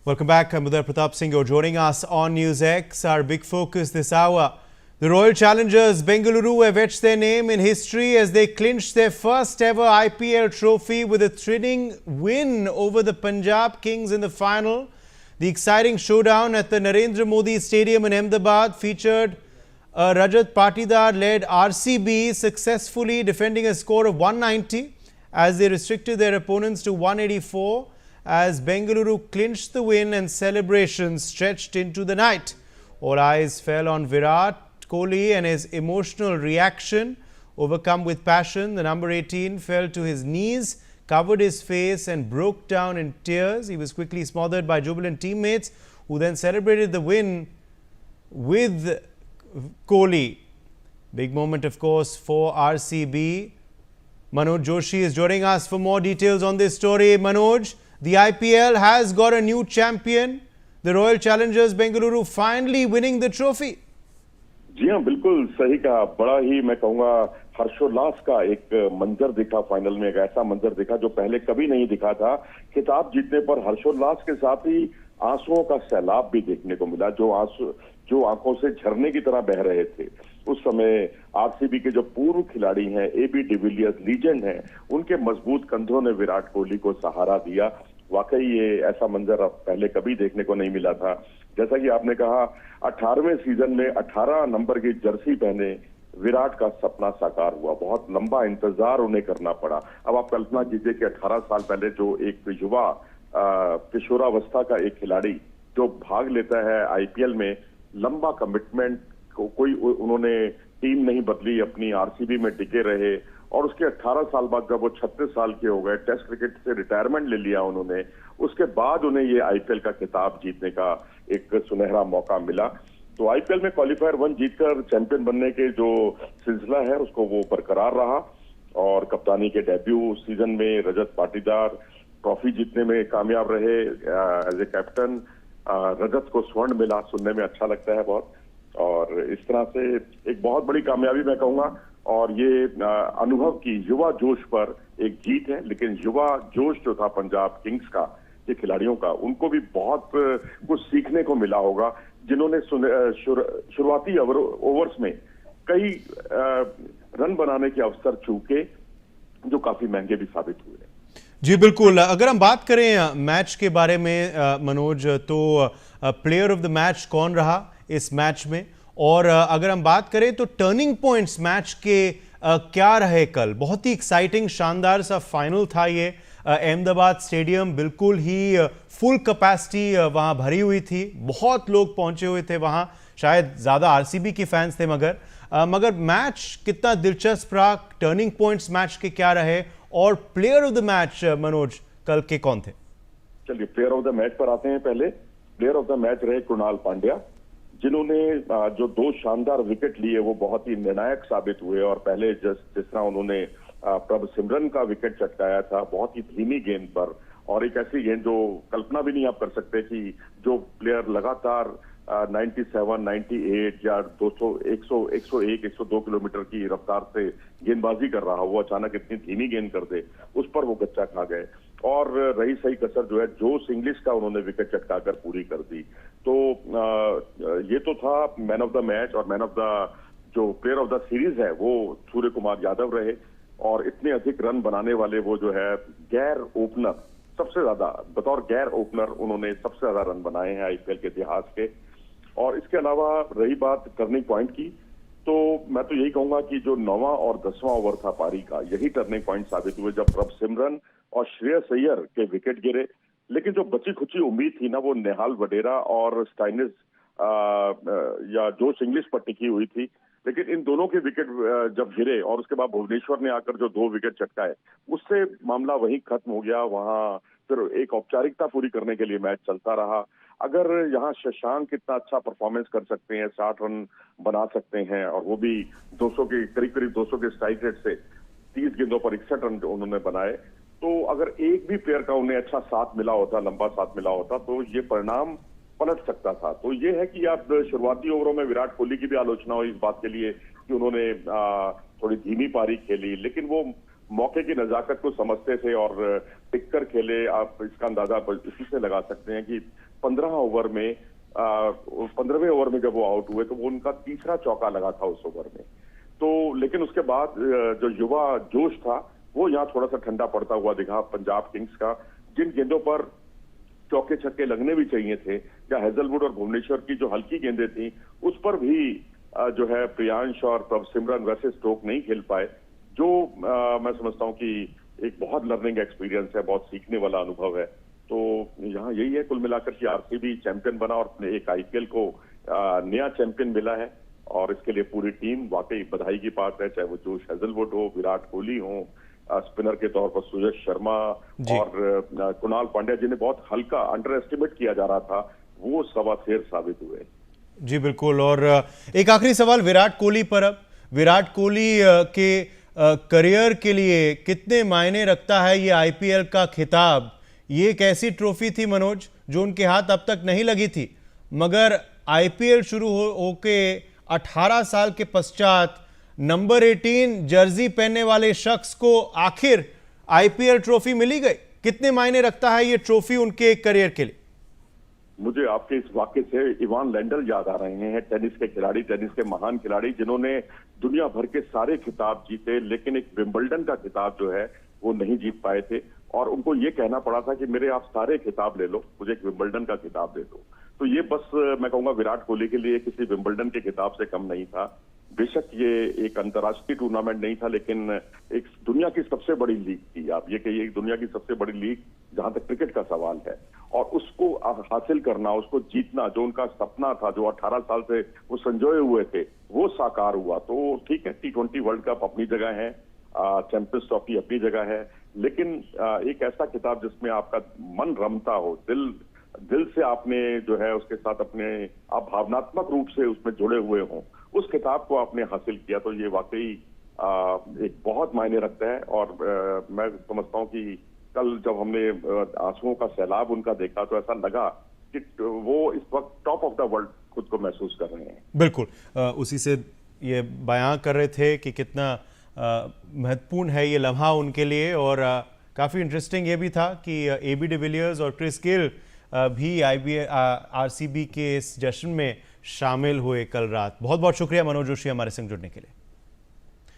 Welcome back. I'm Uday Pratap Singh. You're joining us on News X. Our big focus this hour. The Royal Challengers Bengaluru have etched their name in history as they clinched their first ever IPL trophy with a thrilling win over the Punjab Kings in the final. The exciting showdown at the Narendra Modi Stadium in Ahmedabad featured a Rajat Patidar-led RCB successfully defending a score of 190 as they restricted their opponents to 184 as Bengaluru clinched the win and celebrations stretched into the night. All eyes fell on Virat Kohli and his emotional reaction. Overcome with passion, the number 18 fell to his knees, covered his face and broke down in tears. He was quickly smothered by jubilant teammates who then celebrated the win with Kohli. Big moment, of course, for RCB. Manoj Joshi is joining us for more details on this story. Manoj, the IPL has got a new champion. The Royal Challengers Bengaluru finally winning the trophy. जी हाँ, बिल्कुल सही कहा। बड़ा ही मैं कहूँगा हर्षोल्लास का एक मंजर दिखा। फाइनल में एक ऐसा मंजर दिखा जो पहले कभी नहीं दिखा था। खिताब जीतने पर हर्षोल्लास के साथ ही आंसुओं का सैलाब भी देखने को मिला, जो आंखों से झरने की तरह बह रहे थे। उस समय आरसीबी के जो पूर्व खिलाड़ी हैं, एबी डिविलियर्स लीजेंड हैं, उनके मजबूत कंधों ने विराट कोहली को सहारा दिया। वाकई ये ऐसा मंजर अब पहले कभी देखने को नहीं मिला था। जैसा कि आपने कहा, 18वें सीजन में 18 नंबर की जर्सी पहने विराट का सपना साकार हुआ। बहुत लंबा इंतजार उन्हें करना पड़ा। अब आप कल्पना कीजिए कि 18 साल पहले जो एक युवा किशोरावस्था का एक खिलाड़ी जो भाग लेता है आईपीएल में, लंबा कमिटमेंट, कोई उन्होंने टीम नहीं बदली, अपनी आरसीबी में टिके रहे और उसके 18 साल बाद जब वो 36 साल के हो गए, टेस्ट क्रिकेट से रिटायरमेंट ले लिया उन्होंने, उसके बाद उन्हें ये आईपीएल का खिताब जीतने का एक सुनहरा मौका मिला। तो आईपीएल में क्वालिफायर 1 जीतकर चैंपियन बनने के जो सिलसिला है उसको वो बरकरार रहा और कप्तानी के डेब्यू सीजन में रजत पाटीदार ट्रॉफी जीतने में कामयाब रहे एज ए कैप्टन। रजत को स्वर्ण मिला, सुनने में अच्छा लगता है बहुत, और इस तरह से एक बहुत बड़ी कामयाबी मैं कहूंगा। और ये अनुभव की युवा जोश पर एक जीत है, लेकिन युवा जोश जो था पंजाब किंग्स का, ये खिलाड़ियों का, उनको भी बहुत कुछ सीखने को मिला होगा, जिन्होंने शुरुआती ओवर्स में कई रन बनाने के अवसर चूके जो काफी महंगे भी साबित हुए। जी बिल्कुल। अगर हम बात करें मैच के बारे में मनोज, तो प्लेयर ऑफ द मैच कौन रहा इस मैच में, और अगर हम बात करें तो टर्निंग पॉइंट्स मैच के क्या रहे कल? बहुत ही एक्साइटिंग शानदार सा फाइनल था ये। अहमदाबाद स्टेडियम बिल्कुल ही फुल कैपेसिटी वहां भरी हुई थी, बहुत लोग पहुंचे हुए थे वहां, शायद ज़्यादा आरसीबी के फैंस थे, मगर मैच कितना दिलचस्प रहा। टर्निंग पॉइंट्स मैच के क्या रहे और player of the match Manoj कल के कौन थे? चलिए प्लेयर ऑफ द मैच पर आते हैं। पहले प्लेयर ऑफ द मैच रहे कृणाल पांड्या, जिन्होंने जो 2 शानदार विकेट लिए वो बहुत ही निर्णायक साबित हुए। और पहले जिस तरह उन्होंने प्रभ सिमरन का विकेट चटकाया था बहुत ही धीमी गेंद पर, और एक ऐसी गेंद जो कल्पना भी नहीं आप कर सकते कि जो प्लेयर लगातार 97, 98 या 200, 101, 102 किलोमीटर की रफ्तार से गेंदबाजी कर रहा हो, वो अचानक इतनी धीमी गेंद कर दे, उस पर वो गच्चा खा गए। और रही सही कसर जो है जोश इंग्लिश का, उन्होंने विकेट चटकाकर पूरी कर दी। तो ये तो था मैन ऑफ द मैच। और मैन ऑफ द जो प्लेयर ऑफ द सीरीज है वो सूर्य कुमार यादव रहे, और इतने अधिक रन बनाने वाले वो जो है गैर ओपनर, सबसे ज्यादा बतौर गैर ओपनर उन्होंने सबसे ज्यादा रन बनाए हैं आईपीएल के इतिहास के। और इसके अलावा रही बात टर्निंग पॉइंट की, तो मैं तो यही कहूंगा कि जो 9वां और 10वां ओवर था पारी का, यही टर्निंग पॉइंट साबित हुए, जब प्रभ सिमरन और श्रेयस अय्यर के विकेट गिरे। लेकिन जो बची खुची उम्मीद थी ना, वो नेहाल वडेरा और स्टाइनिस या जोश इंग्लिश पर टिकी हुई थी। लेकिन इन दोनों के विकेट जब गिरे और उसके बाद भुवनेश्वर ने आकर जो 2 विकेट चटकाए, उससे मामला वहीं खत्म हो गया। वहां फिर एक औपचारिकता पूरी करने के लिए मैच चलता रहा। अगर यहाँ शशांक कितना अच्छा परफॉर्मेंस कर सकते हैं, 60 रन बना सकते हैं, और वो भी 200 के करीब 200 के स्ट्राइक रेट से 30 गेंदों पर 61 रन उन्होंने बनाए, तो अगर एक भी प्लेयर का उन्हें अच्छा साथ मिला होता, लंबा साथ मिला होता, तो ये परिणाम पलट सकता था। तो ये है कि आप शुरुआती ओवरों में विराट कोहली की भी आलोचना हुई इस बात के लिए कि उन्होंने थोड़ी धीमी पारी खेली, लेकिन वो मौके की नजाकत को समझते थे और टिक कर खेले। आप इसका अंदाजा इसी से लगा सकते हैं कि 15 ओवर में 15वें ओवर में जब वो आउट हुए तो वो उनका तीसरा चौका लगा था उस ओवर में। तो लेकिन उसके बाद जो युवा जोश था वो यहाँ थोड़ा सा ठंडा पड़ता हुआ दिखा पंजाब किंग्स का। जिन गेंदों पर चौके छक्के लगने भी चाहिए थे, या हेजलवुड और भुवनेश्वर की जो हल्की गेंदें थी उस पर भी जो है प्रियांश और तब सिमरन वैसे स्ट्रोक नहीं खेल पाए, जो मैं समझता हूं कि एक बहुत लर्निंग एक्सपीरियंस है, बहुत सीखने वाला अनुभव है। तो यहाँ यही है कुल मिलाकर कि आरसीबी चैंपियन बना और एक आईपीएल को नया चैंपियन मिला है, और इसके लिए पूरी टीम वाकई बधाई की बात है, चाहे वो जोश हेजलवुड हो, विराट कोहली हो, स्पिनर के तौर पर सुयश शर्मा और कुणाल पांड्या, जिन्हें बहुत हल्का अंडर एस्टिमेट किया जा रहा था, वो सवाशेर साबित हुए। जी बिल्कुल। और एक आखिरी सवाल विराट कोहली पर। अब विराट कोहली के करियर के लिए कितने मायने रखता है ये आईपीएल का खिताब? ये एक ऐसी ट्रॉफी थी मनोज जो उनके हाथ अब तक नहीं लगी थी, मगर आईपीएल शुरू होके 18 साल के पश्चात नंबर 18 जर्सी पहनने वाले शख्स को आखिर आईपीएल ट्रॉफी मिली गई। कितने मायने रखता है ये ट्रॉफी उनके करियर के लिए? मुझे आपके इस वाक्य से इवान लेंडल याद आ रहे हैं, टेनिस के खिलाड़ी, टेनिस के महान खिलाड़ी, जिन्होंने दुनिया भर के सारे खिताब जीते, लेकिन एक विंबलडन का खिताब जो है वो नहीं जीत पाए थे, और उनको ये कहना पड़ा था कि मेरे आप सारे खिताब ले लो, मुझे एक विंबलडन का खिताब दे दो। तो ये बस मैं कहूंगा विराट कोहली के लिए किसी विंबलडन के खिताब से कम नहीं था। बेशक ये एक अंतर्राष्ट्रीय टूर्नामेंट नहीं था, लेकिन एक दुनिया की सबसे बड़ी लीग थी। आप ये कहिए दुनिया की सबसे बड़ी लीग जहां तक क्रिकेट का सवाल है, और उसको हासिल करना, उसको जीतना, जो उनका सपना था, जो 18 साल से वो संजोए हुए थे, वो साकार हुआ। तो ठीक है, T20 वर्ल्ड कप अपनी जगह है, चैंपियंस ट्रॉफी अपनी जगह है, लेकिन एक ऐसा खिताब जिसमें आपका मन रमता हो, दिल से आपने जो है उसके साथ अपने आप भावनात्मक रूप से उसमें जुड़े हुए हों, उस खिताब को आपने हासिल किया, तो ये वाकई एक बहुत मायने रखता है। और मैं समझता हूं कि कल जब हमने आंसुओं का सैलाब उनका देखा तो ऐसा लगा कि वो इस वक्त टॉप ऑफ द वर्ल्ड खुद को महसूस कर रहे हैं। बिल्कुल, उसी से ये बयां कर रहे थे कि कितना महत्वपूर्ण है ये लम्हा उनके लिए। और काफ़ी इंटरेस्टिंग ये भी था कि एबी डिविलियर्स और क्रिस गेल भी आरसीबी के इस जश्न में शामिल हुए कल रात। बहुत बहुत शुक्रिया मनोज जोशी हमारे संग जुड़ने के लिए।